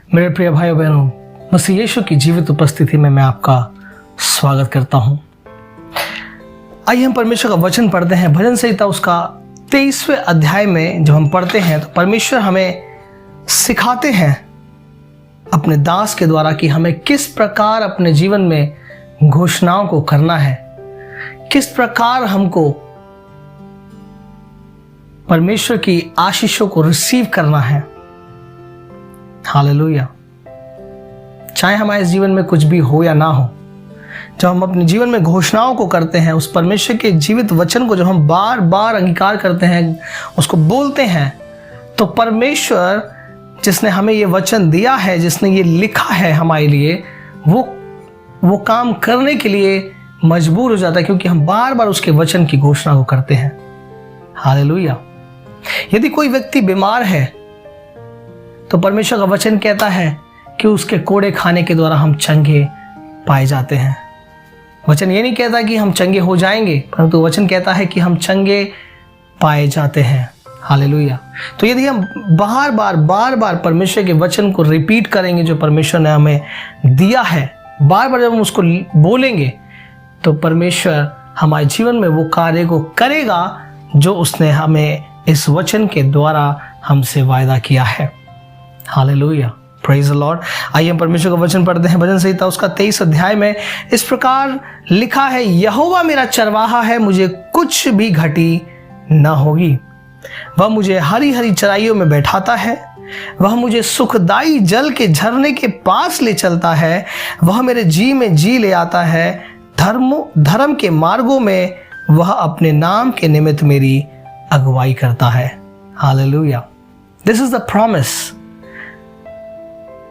मेरे प्रिय भाइयों बहनों, मसीह यीशु की जीवित उपस्थिति में मैं आपका स्वागत करता हूं। आइए हम परमेश्वर का वचन पढ़ते हैं। भजन संहिता उसका 23वें अध्याय में जब हम पढ़ते हैं तो परमेश्वर हमें सिखाते हैं अपने दास के द्वारा कि हमें किस प्रकार अपने जीवन में घोषणाओं को करना है, किस प्रकार हमको परमेश्वर की आशीषों को रिसीव करना है। हालेलुया। चाहे हमारे जीवन में कुछ भी हो या ना हो, जब हम अपने जीवन में घोषणाओं को करते हैं, उस परमेश्वर के जीवित वचन को जब हम बार बार अंगीकार करते हैं, उसको बोलते हैं, तो परमेश्वर जिसने हमें ये वचन दिया है, जिसने ये लिखा है हमारे लिए, वो काम करने के लिए मजबूर हो जाता है, क्योंकि हम बार बार उसके वचन की घोषणा को करते हैं। हालेलुया। यदि कोई व्यक्ति बीमार है तो परमेश्वर का वचन कहता है कि उसके कोड़े खाने के द्वारा हम चंगे पाए जाते हैं। वचन ये नहीं कहता कि हम चंगे हो जाएंगे, परंतु वचन कहता है कि हम चंगे पाए जाते हैं। हालेलुया। तो यदि हम बार बार परमेश्वर के वचन को रिपीट करेंगे, जो परमेश्वर ने हमें दिया है, बार बार जब हम उसको बोलेंगे, तो परमेश्वर हमारे जीवन में वो कार्य को करेगा जो उसने हमें इस वचन के द्वारा हमसे वायदा किया है। Hallelujah, praise the Lord. आइए हम परमेश्वर का वचन पढ़ते हैं। भजन संहिता उसका 23 अध्याय में इस प्रकार लिखा है, यहोवा मेरा चरवाहा है, मुझे कुछ भी घटी न होगी। वह मुझे हरी हरी चराइयों में बैठाता है, वह मुझे सुखदाई जल के झरने के पास ले चलता है, वह मेरे जी में जी ले आता है, धर्म के मार्गों में वह अपने नाम के निमित्त मेरी अगुवाई करता है। Hallelujah. This is the promise.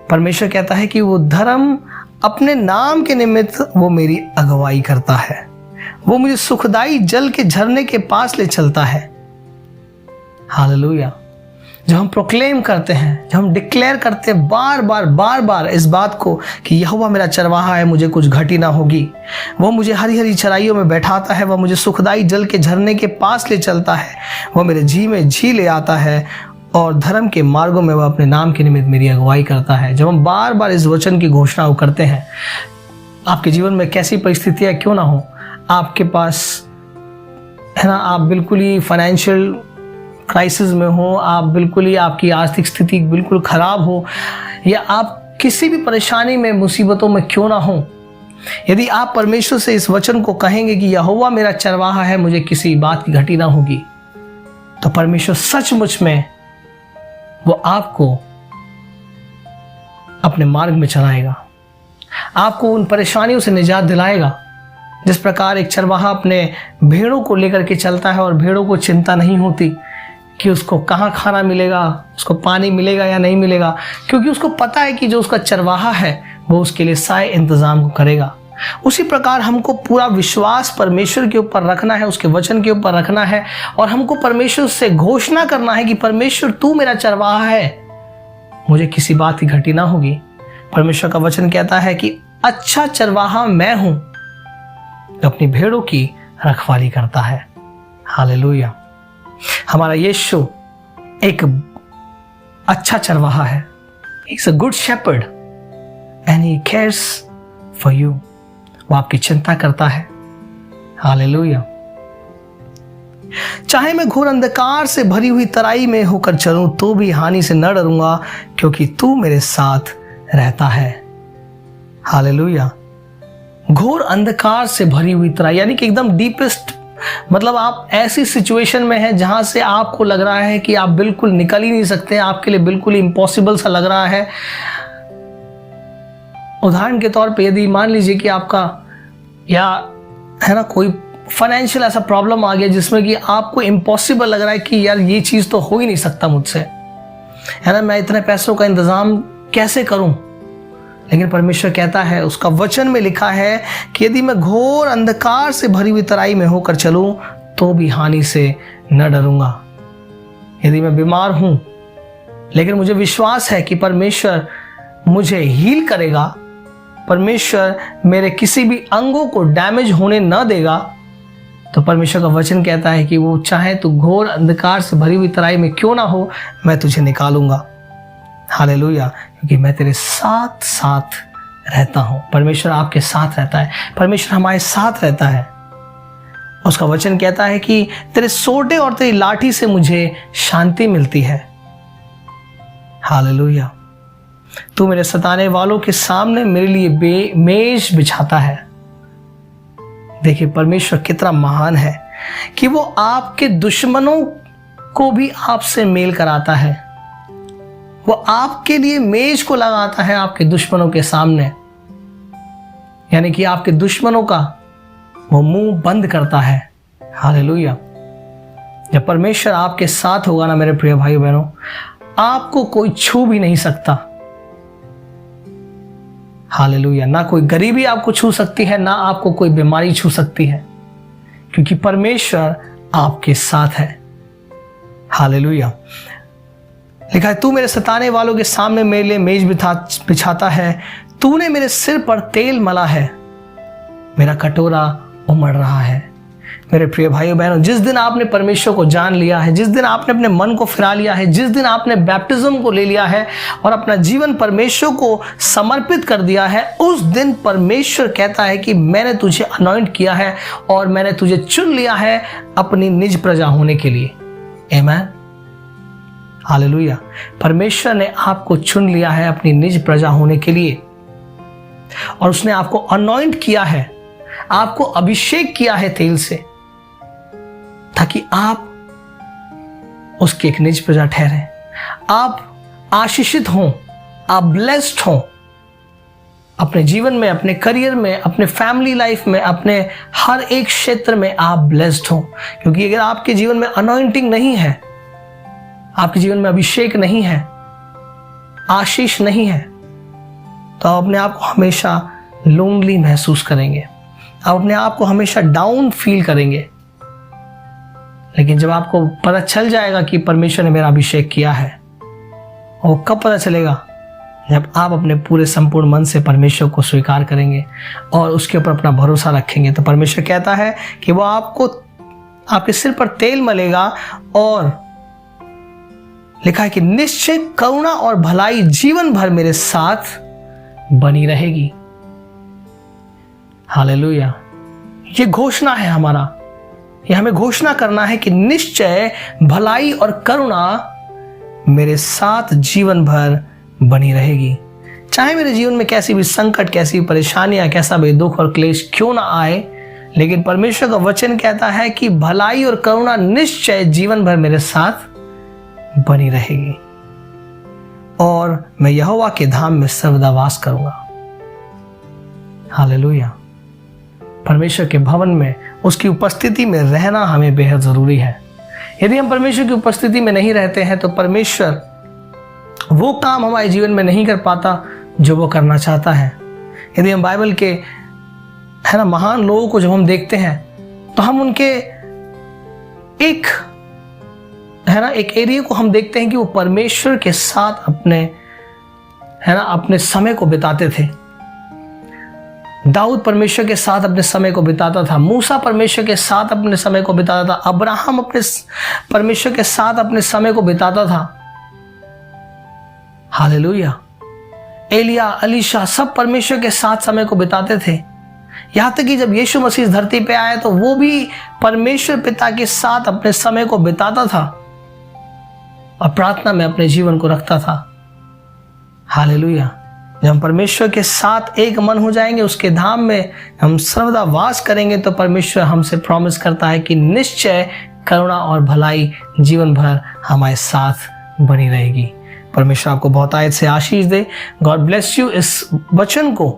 परमेश्वर कहता है कि वो धर्म अपने नाम के निमित्त वो मेरी अगुवाई करता है, वो मुझे सुखदाई जल के झरने के पास ले चलता है। हालेलुया। जब हम प्रोक्लेम करते हैं, जब हम डिक्लेयर करते हैं बार बार इस बात को कि यहोवा मेरा चरवाहा है, मुझे कुछ घटी ना होगी, वो मुझे हरी हरी चराइयों में बैठाता है, वह मुझे सुखदाई जल के झरने के पास ले चलता है, वह मेरे जी में जी ले आता है, और धर्म के मार्गों में वह अपने नाम के निमित्त मेरी अगुवाई करता है। जब हम बार बार इस वचन की घोषणा करते हैं, आपके जीवन में कैसी परिस्थितियां क्यों ना हो, आपके पास है ना, आप बिल्कुल ही फाइनेंशियल क्राइसिस में हो, आप बिल्कुल ही आपकी आर्थिक स्थिति बिल्कुल खराब हो, या आप किसी भी परेशानी में मुसीबतों में क्यों ना हो, यदि आप परमेश्वर से इस वचन को कहेंगे कि यहोवा मेरा चरवाहा है, मुझे किसी बात की घटी ना होगी, तो परमेश्वर सचमुच में वो आपको अपने मार्ग में चलाएगा, आपको उन परेशानियों से निजात दिलाएगा। जिस प्रकार एक चरवाहा अपने भेड़ों को लेकर के चलता है और भेड़ों को चिंता नहीं होती कि उसको कहाँ खाना मिलेगा, उसको पानी मिलेगा या नहीं मिलेगा, क्योंकि उसको पता है कि जो उसका चरवाहा है वो उसके लिए सारे इंतजाम को करेगा। उसी प्रकार हमको पूरा विश्वास परमेश्वर के ऊपर रखना है, उसके वचन के ऊपर रखना है, और हमको परमेश्वर से घोषणा करना है कि परमेश्वर तू मेरा चरवाहा है, मुझे किसी बात की घटी ना होगी। परमेश्वर का वचन कहता है कि अच्छा चरवाहा मैं हूं जो अपनी भेड़ों की रखवाली करता है। हालेलुया। हमारा यीशु एक अच्छा चरवाहा है। He is a good shepherd and he cares for you. वो आपकी चिंता करता है। हालेलुया। चाहे मैं घोर अंधकार से भरी हुई तराई में होकर चलूं तो भी हानि से न डरूंगा, क्योंकि तू मेरे साथ रहता है। हालेलुया। घोर अंधकार से भरी हुई तराई यानी कि एकदम डीपेस्ट, मतलब आप ऐसी सिचुएशन में हैं जहां से आपको लग रहा है कि आप बिल्कुल निकल ही नहीं सकते, आपके लिए बिल्कुल इम्पॉसिबल सा लग रहा है। उदाहरण के तौर पे यदि मान लीजिए कि आपका या है ना कोई फाइनेंशियल ऐसा प्रॉब्लम आ गया जिसमें कि आपको इम्पॉसिबल लग रहा है कि यार ये चीज़ तो हो ही नहीं सकता मुझसे, है ना, मैं इतने पैसों का इंतज़ाम कैसे करूं। लेकिन परमेश्वर कहता है, उसका वचन में लिखा है कि यदि मैं घोर अंधकार से भरी हुई तराई में होकर चलूं तो भी हानि से न डरूंगा। यदि मैं बीमार हूं लेकिन मुझे विश्वास है कि परमेश्वर मुझे हील करेगा, परमेश्वर मेरे किसी भी अंगों को डैमेज होने न देगा, तो परमेश्वर का वचन कहता है कि वो चाहे तो घोर अंधकार से भरी हुई तराई में क्यों ना हो, मैं तुझे निकालूंगा। हालेलुया। क्योंकि मैं तेरे साथ साथ रहता हूँ। परमेश्वर आपके साथ रहता है, परमेश्वर हमारे साथ रहता है। उसका वचन कहता है कि तेरे सोटे और तेरी लाठी से मुझे शांति मिलती है। हालेलुया। तू मेरे सताने वालों के सामने मेरे लिए मेज बिछाता है। देखिए परमेश्वर कितना महान है कि वो आपके दुश्मनों को भी आपसे मेल कराता है। वो आपके लिए मेज को लगाता है आपके दुश्मनों के सामने, यानी कि आपके दुश्मनों का वो मुंह बंद करता है। हालेलुया। जब परमेश्वर आपके साथ होगा ना मेरे प्रिय भाई बहनों, आपको कोई छू भी नहीं सकता। हालेलुया। ना कोई गरीबी आपको छू सकती है, ना आपको कोई बीमारी छू सकती है, क्योंकि परमेश्वर आपके साथ है। हालेलुया। लिखा है, तू मेरे सताने वालों के सामने मेरे लिए मेज बिछाता है, तूने मेरे सिर पर तेल मला है, मेरा कटोरा उमड़ रहा है। मेरे प्रिय भाइयों बहनों, जिस दिन आपने परमेश्वर को जान लिया है, जिस दिन आपने अपने मन को फिरा लिया है, जिस दिन आपने बैप्टिज्म को ले लिया है और अपना जीवन परमेश्वर को समर्पित कर दिया है, उस दिन परमेश्वर कहता है कि मैंने तुझे अनॉइंट किया है और मैंने तुझे चुन लिया है अपनी निज प्रजा होने के लिए। आमीन। हालेलुया। परमेश्वर ने आपको चुन लिया है अपनी निज प्रजा होने के लिए, और उसने आपको अनॉइंट किया है, आपको अभिषेक किया है तेल से, ताकि आप उसकी एक निज प्रजा ठहरे, आप आशीषित हों, आप ब्लेस्ड हों अपने जीवन में, अपने करियर में, अपने फैमिली लाइफ में, अपने हर एक क्षेत्र में आप ब्लेस्ड हों। क्योंकि अगर आपके जीवन में अनॉइंटिंग नहीं है, आपके जीवन में अभिषेक नहीं है, आशीष नहीं है, तो आप अपने आप को हमेशा लोनली महसूस करेंगे, आप अपने आप को हमेशा डाउन फील करेंगे। लेकिन जब आपको पता चल जाएगा कि परमेश्वर ने मेरा अभिषेक किया है, और वो कब पता चलेगा? जब आप अपने पूरे संपूर्ण मन से परमेश्वर को स्वीकार करेंगे और उसके ऊपर अपना भरोसा रखेंगे, तो परमेश्वर कहता है कि वो आपको आपके सिर पर तेल मलेगा, और लिखा है कि निश्चय करुणा और भलाई जीवन भर मेरे साथ बनी रहेगी। हालेलुया। ये घोषणा है हमारा, ये हमें घोषणा करना है कि निश्चय भलाई और करुणा मेरे साथ जीवन भर बनी रहेगी। चाहे मेरे जीवन में कैसी भी संकट, कैसी भी परेशानियां, कैसा भी दुख और क्लेश क्यों ना आए, लेकिन परमेश्वर का वचन कहता है कि भलाई और करुणा निश्चय जीवन भर मेरे साथ बनी रहेगी, और मैं यहोवा के धाम में सर्वदा वास करूंगा। हालेलुया। परमेश्वर के भवन में, उसकी उपस्थिति में रहना हमें बेहद जरूरी है। यदि हम परमेश्वर की उपस्थिति में नहीं रहते हैं, तो परमेश्वर वो काम हमारे जीवन में नहीं कर पाता जो वो करना चाहता है। यदि हम बाइबल के महान लोगों को जब हम देखते हैं, तो हम उनके एक एरिया को हम देखते हैं कि वो परमेश्वर के साथ अपने समय को बिताते थे। दाऊद परमेश्वर के साथ अपने समय को बिताता था, मूसा परमेश्वर के साथ अपने समय को बिताता था, अब्राहम अपने परमेश्वर के साथ अपने समय को बिताता था। हालेलुया। एलिया, अलीशा सब परमेश्वर के साथ समय को बिताते थे। यहां तक कि जब यीशु मसीह इस धरती पे आए, तो वो भी परमेश्वर पिता के साथ अपने समय को बिताता था और प्रार्थना में अपने जीवन को रखता था। हालेलुया। जब हम परमेश्वर के साथ एक मन हो जाएंगे, उसके धाम में हम सर्वदा वास करेंगे, तो परमेश्वर हमसे प्रॉमिस करता है कि निश्चय करुणा और भलाई जीवन भर हमारे साथ बनी रहेगी। परमेश्वर आपको बहुत आयत से आशीष दे। God bless you. इस वचन को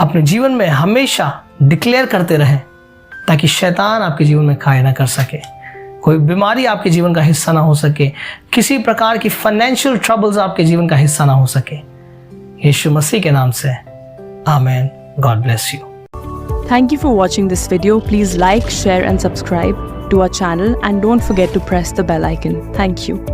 अपने जीवन में हमेशा डिक्लेयर करते रहें, ताकि शैतान आपके जीवन में कार्य ना कर सके, कोई बीमारी आपके जीवन का हिस्सा ना हो सके, किसी प्रकार की फाइनेंशियल ट्रबल्स आपके जीवन का हिस्सा ना हो सके। यीशु मसीह के नाम से आमेन। God bless you. Thank you for watching this video. Please like, share and subscribe to our channel, and don't forget to press the bell icon. Thank you.